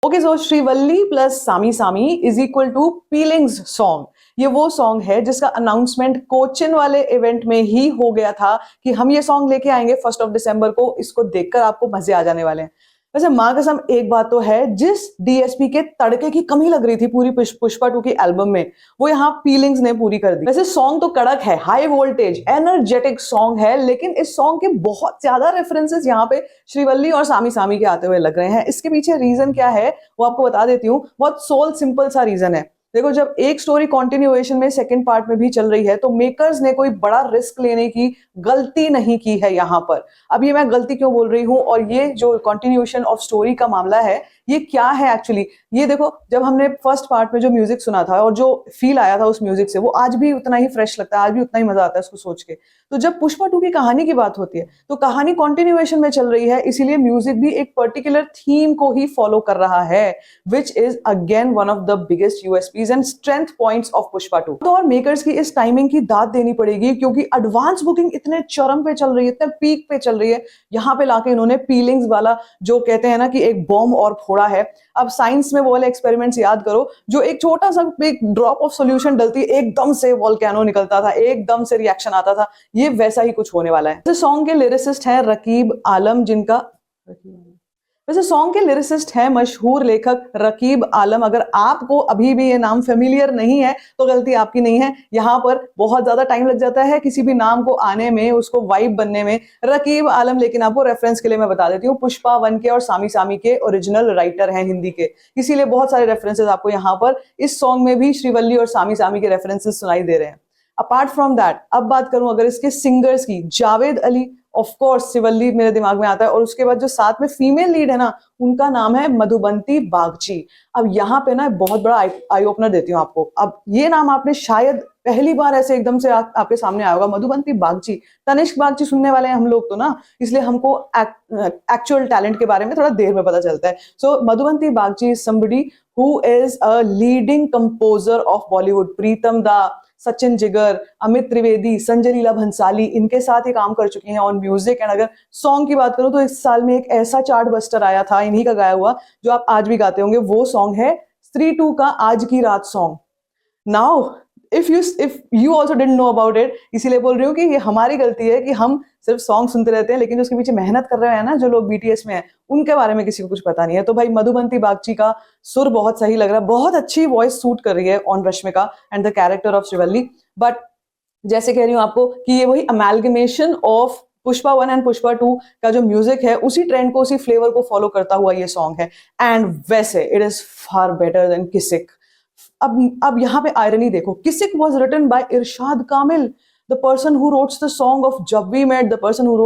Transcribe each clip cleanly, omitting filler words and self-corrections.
Okay, so Srivalli plus Saami Saami is equal to peelings song. ये वो song है जिसका अनाउंसमेंट कोचिन वाले इवेंट में ही हो गया था कि हम ये सॉन्ग लेके आएंगे 1 को। इसको देखकर आपको मजे आ जाने वाले हैं। वैसे माँ कसम एक बात तो है, जिस डीएसपी के तड़के की कमी लग रही थी पूरी पुष्पा 2 की एल्बम में, वो यहाँ फीलिंग्स ने पूरी कर दी। वैसे सॉन्ग तो कड़क है, हाई वोल्टेज एनर्जेटिक सॉन्ग है, लेकिन इस सॉन्ग के बहुत ज्यादा रेफरेंसेस यहाँ पे श्रीवल्ली और सामी सामी के आते हुए लग रहे हैं। इसके पीछे रीजन क्या है वो आपको बता देती हूँ। बहुत सोल सिंपल सा रीजन है। देखो, जब एक स्टोरी कंटिन्यूएशन में सेकंड पार्ट में भी चल रही है तो मेकर्स ने कोई बड़ा रिस्क लेने की गलती नहीं की है यहाँ पर। अब ये मैं गलती क्यों बोल रही हूँ, और ये जो कंटिन्यूएशन ऑफ स्टोरी का मामला है ये क्या है एक्चुअली, ये देखो, जब हमने फर्स्ट पार्ट में जो म्यूजिक सुना था और जो फील आया था उस म्यूजिक से, वो आज भी उतना ही फ्रेश लगता है, आज भी उतना ही मजा आता है उसको सोच के। तो जब पुष्पा 2 की कहानी की बात होती है तो कहानी कंटिन्यूएशन में चल रही है, इसीलिए म्यूजिक भी एक पर्टिकुलर थीम को ही फॉलो कर रहा है, which is again one of the biggest USPs and strength points of Pushpa 2। तो और मेकर्स की इस टाइमिंग की दाद देनी पड़ेगी, क्योंकि एडवांस बुकिंग इतने चरम पे चल रही है, इतने पीक पे चल रही है, यहाँ पे लाके इन्होंने पीलिंग्स वाला जो कहते हैं ना कि एक बॉम्ब और फोड़ा है। अब साइंस में वो वाले एक्सपेरिमेंट्स याद करो, जो एक छोटा सा एक ड्रॉप ऑफ सॉल्यूशन डलती एकदम से वोल्केनो निकलता था, एकदम से रिएक्शन आता था, ये वैसा ही कुछ होने वाला है। सॉन्ग के लिरिसिस्ट हैं रकीब आलम, वैसे सॉन्ग के लिरिसिस्ट हैं मशहूर लेखक रकीब आलम। अगर आपको अभी भी ये नाम फेमिलियर नहीं है तो गलती आपकी नहीं है। यहाँ पर बहुत ज्यादा टाइम लग जाता है किसी भी नाम को आने में, उसको वाइब बनने में। रकीब आलम, लेकिन आपको रेफरेंस के लिए मैं बता देती हूँ, पुष्पा 1 के और सामी सामी के ओरिजिनल राइटर हैं हिंदी के, इसीलिए बहुत सारे रेफरेंसेस आपको यहाँ पर इस सॉन्ग में भी श्रीवल्ली और सामी सामी के रेफरेंसेस सुनाई दे रहे हैं। अपार्ट फ्रॉम दैट, अब बात करूं अगर इसके सिंगर्स की, जावेद अली ऑफ कोर्स, श्रीवल्ली मेरे दिमाग में आता है, और उसके बाद जो साथ में फीमेल लीड है ना, उनका नाम है मधुबंती बागची। अब यहाँ पे ना बहुत बड़ा आई ओपनर देती हूँ आपको। अब ये नाम आपने शायद पहली बार ऐसे एकदम से आपके सामने आया होगा, मधुबंती बागची। तनिष्क बागची सुनने वाले हैं हम लोग तो ना, इसलिए हमको एक्चुअल टैलेंट के बारे में थोड़ा देर में पता चलता है। So Madhubanti Bagchi is somebody who is a leading composer of Bollywood. Pritam da, Sachin जिगर, अमित त्रिवेदी, संजय लीला भंसाली, इनके साथ ही काम कर चुकी हैं ऑन म्यूजिक। एंड अगर सॉन्ग की बात करूं तो इस साल में एक ऐसा चार्ट बस्टर आया था इन्हीं का गाया हुआ, जो आप आज भी गाते होंगे। वो सॉन्ग है स्त्री 2 का आज की रात song. Now if you also didn't know about it, इसीलिए बोल रही हूँ कि ये हमारी गलती है कि हम सिर्फ सॉन्ग सुनते रहते हैं, लेकिन जो उसके पीछे मेहनत कर रहे हैं ना, जो लोग बीटीएस में हैं, उनके बारे में किसी को कुछ पता नहीं है। तो भाई मधुबंती बागची का सुर बहुत सही लग रहा है, बहुत अच्छी वॉइस सूट कर रही है on Rashmika and the character of Srivalli. But जैसे कह रही हूँ आपको कि ये वही amalgamation of Pushpa 1 and Pushpa 2 का जो म्यूजिक है, उसी ट्रेंड को, उसी फ्लेवर को फॉलो करता हुआ ये सॉन्ग है। एंड वैसे it is far better than Kissik. अब यहाँ पे आयरनी देखो, Kissik was written by Irshad Kamil, the person who wrote the song of Jab We Met, the person who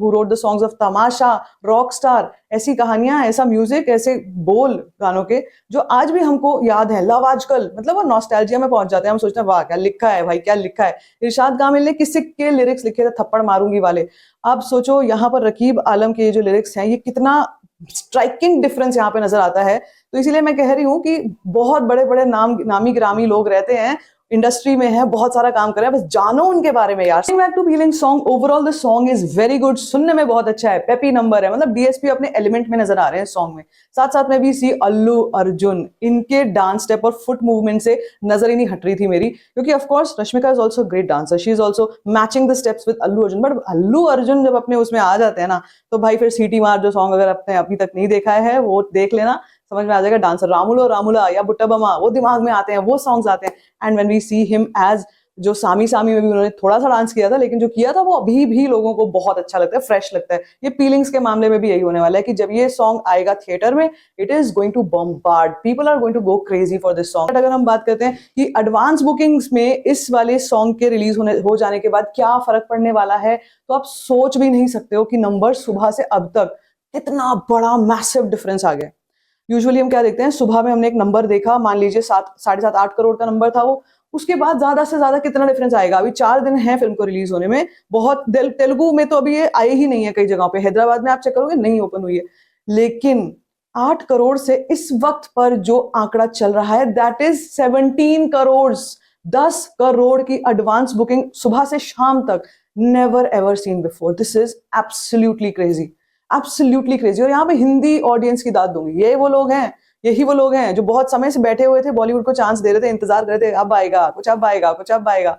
wrote the songs of Tamasha, Rockstar. ऐसी कहानियां, ऐसा म्यूजिक, ऐसे बोल गानों के जो आज भी हमको याद है। लव आजकल, मतलब वो नॉस्टैल्जिया में पहुंच जाते हैं, हम सोचते हैं वाह क्या लिखा है भाई, क्या लिखा है। इरशाद कामिल ने किसिक के लिरिक्स लिखे थे, थप्पड़ मारूंगी वाले। अब सोचो यहाँ पर रकीब आलम के जो लिरिक्स हैं, ये कितना स्ट्राइकिंग डिफरेंस यहाँ पे नजर आता है। तो इसीलिए मैं कह रही हूँ कि बहुत बड़े बड़े नामी गिरामी लोग रहते हैं, इंडस्ट्री में है, बहुत सारा काम कर रहे हैं, बस जानो उनके बारे में यार। Back to feeling song, overall the song is very good, सुनने में बहुत अच्छा है, पेपी नंबर है, मतलब डीएसपी अपने एलिमेंट में नजर आ रहे हैं सॉन्ग में। साथ साथ में भी सी अल्लू अर्जुन, इनके डांस स्टेप और फुट मूवमेंट से नजर ही नहीं हट रही थी मेरी, क्योंकि of course Rashmika is also great dancer, she is also matching the steps with Allu Arjun. But Allu Arjun जब अपने उसमें आ जाते हैं ना, तो भाई फिर सीटी मार जो सॉन्ग अगर आपने अभी तक नहीं देखा है वो देख लेना, समझ में आ जाएगा। डांसर रामुलो रामुला या बुट्टा बमा, वो दिमाग में आते हैं, वो सॉन्ग्स आते हैं। And when we see him as, जो सामी सामी में भी उन्होंने थोड़ा सा डांस किया था, लेकिन जो किया था वो अभी भी लोगों को बहुत अच्छा लगता है, फ्रेश लगता है। ये फीलिंग्स के मामले में भी यही होने वाला है कि जब ये सॉन्ग आएगा थिएटर में, it is going to bombard, people are going to go crazy for this song. अगर हम बात करते हैं कि एडवांस बुकिंग्स में इस वाले सॉन्ग के रिलीज हो जाने के बाद क्या फर्क पड़ने वाला है, तो आप सोच भी नहीं सकते हो कि नंबर सुबह से अब तक कितना बड़ा मैसिव डिफरेंस आ गया। यूजुअली हम क्या देखते हैं, सुबह में हमने एक नंबर देखा, मान लीजिए 7.5-8 करोड़ का नंबर था वो, उसके बाद ज्यादा से ज्यादा कितना डिफरेंस आएगा। अभी 4 दिन है फिल्म को रिलीज होने में, बहुत तेलुगु में तो अभी ये आई ही नहीं है, कई जगहों पे, हैदराबाद में आप चेक करोगे नहीं ओपन हुई है। लेकिन 8 करोड़ से इस वक्त पर जो आंकड़ा चल रहा है, दैट इज 17 करोड़। 10 करोड़ की एडवांस बुकिंग सुबह से शाम तक, never ever seen before. This is absolutely crazy, absolutely crazy. और यहाँ पे हिंदी ऑडियंस की दाद दूंगी, ये वो लोग हैं यही वो लोग हैं जो बहुत समय से बैठे हुए थे, बॉलीवुड को चांस दे रहे थे, इंतजार कर रहे थे, अब आएगा कुछ, अब आएगा कुछ, अब आएगा।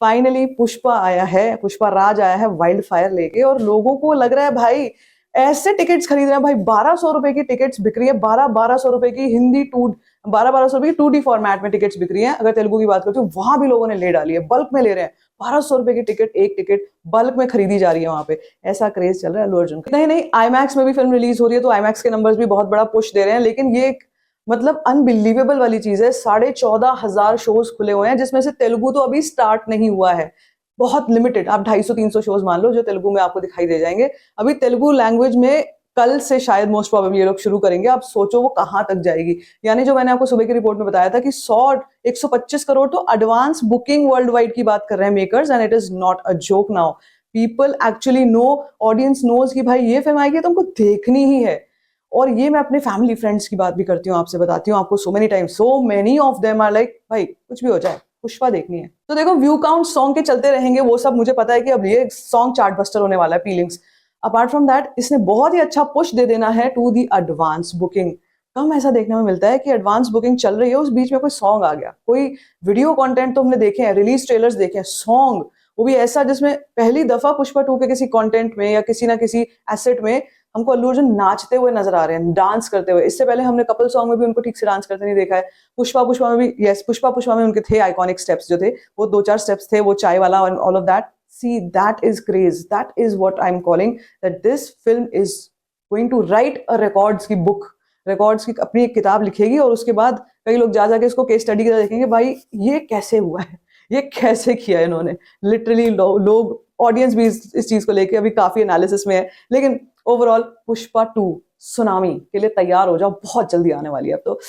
फाइनली पुष्पा आया है, पुष्पा राज आया है वाइल्ड फायर लेके, और लोगों को लग रहा है भाई ऐसे टिकट्स खरीद रहे हैं भाई, 1200 रुपए की टिकट्स बिक रही है, 1200 रुपए की हिंदी 1200 रुपए की 2D फॉर्मेट में टिकट्स बिक रही है। अगर तेलुगु की बात करते हो वहां भी लोगों ने ले डाली है, बल्क में ले रहे हैं, 1200 रुपए की टिकट, एक टिकट बल्क में खरीदी जा रही है वहां पे। ऐसा क्रेज चल रहा है अल्लू अर्जुन का। नहीं नहीं, आईमैक्स में भी फिल्म रिलीज हो रही है, तो आईमैक्स के नंबर्स भी बहुत बड़ा पुश दे रहे हैं, लेकिन ये एक मतलब अनबिलीवेबल वाली चीज है, 14,500 शोज खुले हुए हैं, जिसमें से तेलुगु तो अभी स्टार्ट नहीं हुआ है, बहुत लिमिटेड, आप 250-300 शोज मान लो जो तेलुगु में आपको दिखाई दे जाएंगे। अभी तेलुगु लैंग्वेज में कल से शायद मोस्ट प्रोबेबली ये लोग शुरू करेंगे। आप सोचो वो कहां तक जाएगी। यानी जो मैंने आपको सुबह की रिपोर्ट में बताया था कि 125 करोड़ तो एडवांस बुकिंग वर्ल्ड वाइड की बात कर रहे हैं makers, and it is not a joke now. People actually know, audience knows कि भाई ये फिल्म आएगी तो हमको देखनी ही है। और ये मैं अपने फैमिली फ्रेंड्स की बात भी करती हूँ, आपसे बताती हूँ आपको, so many times, so many of them are like भाई कुछ भी हो जाए पुष्पा देखनी है। तो देखो व्यू काउंट सॉन्ग के चलते रहेंगे, वो सब मुझे पता है कि अब ये सॉन्ग चार्टबस्टर होने वाला है, फीलिंग्स। अपार्ट फ्रॉम दैट इसने बहुत ही अच्छा पुश दे देना है टू दी एडवांस बुकिंग। कम ऐसा देखने में मिलता है कि एडवांस बुकिंग चल रही है, उस बीच में कोई सॉन्ग आ गया, कोई वीडियो कंटेंट तो हमने देखे हैं, रिलीज ट्रेलर्स देखे हैं, सॉन्ग वो भी ऐसा जिसमें पहली दफा पुष्पा 2 के किसी कंटेंट में या किसी ना किसी एसेट में हमको अल्लू अर्जुन नाचते हुए नजर आ रहे हैं, डांस करते हुए। इससे पहले हमने कपल सॉन्ग में भी उनको ठीक से डांस करते नहीं देखा है। पुष्पा में भी, यस, पुष्पा में उनके थे आइकॉनिक स्टेप्स जो थे, वो 2-4 स्टेप्स थे, वो चाय वाला और all of that. See, that is craze. That is what I'm calling that this film is going to write a records की book. records की अपनी एक किताब लिखेगी, और उसके बाद कई लोग जा जाके इसको केस स्टडी की तरह देखेंगे, भाई ये कैसे हुआ है, ये कैसे किया है इन्होंने। लिटरली लोग, ऑडियंस भी इस चीज को लेके अभी काफी एनालिसिस में है। लेकिन ओवरऑल पुष्पा 2 सुनामी के लिए तैयार हो जाओ, बहुत जल्दी आने वाली है, अब तो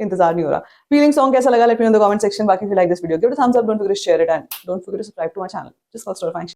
इंतजार नहीं हो रहा। फीलिंग सॉन्ग कैसा लगा let me know in the comment section. बाकी if you like this video, give it a thumbs up, don't forget to share it, and don't forget to subscribe to my channel. Just called Storyfying.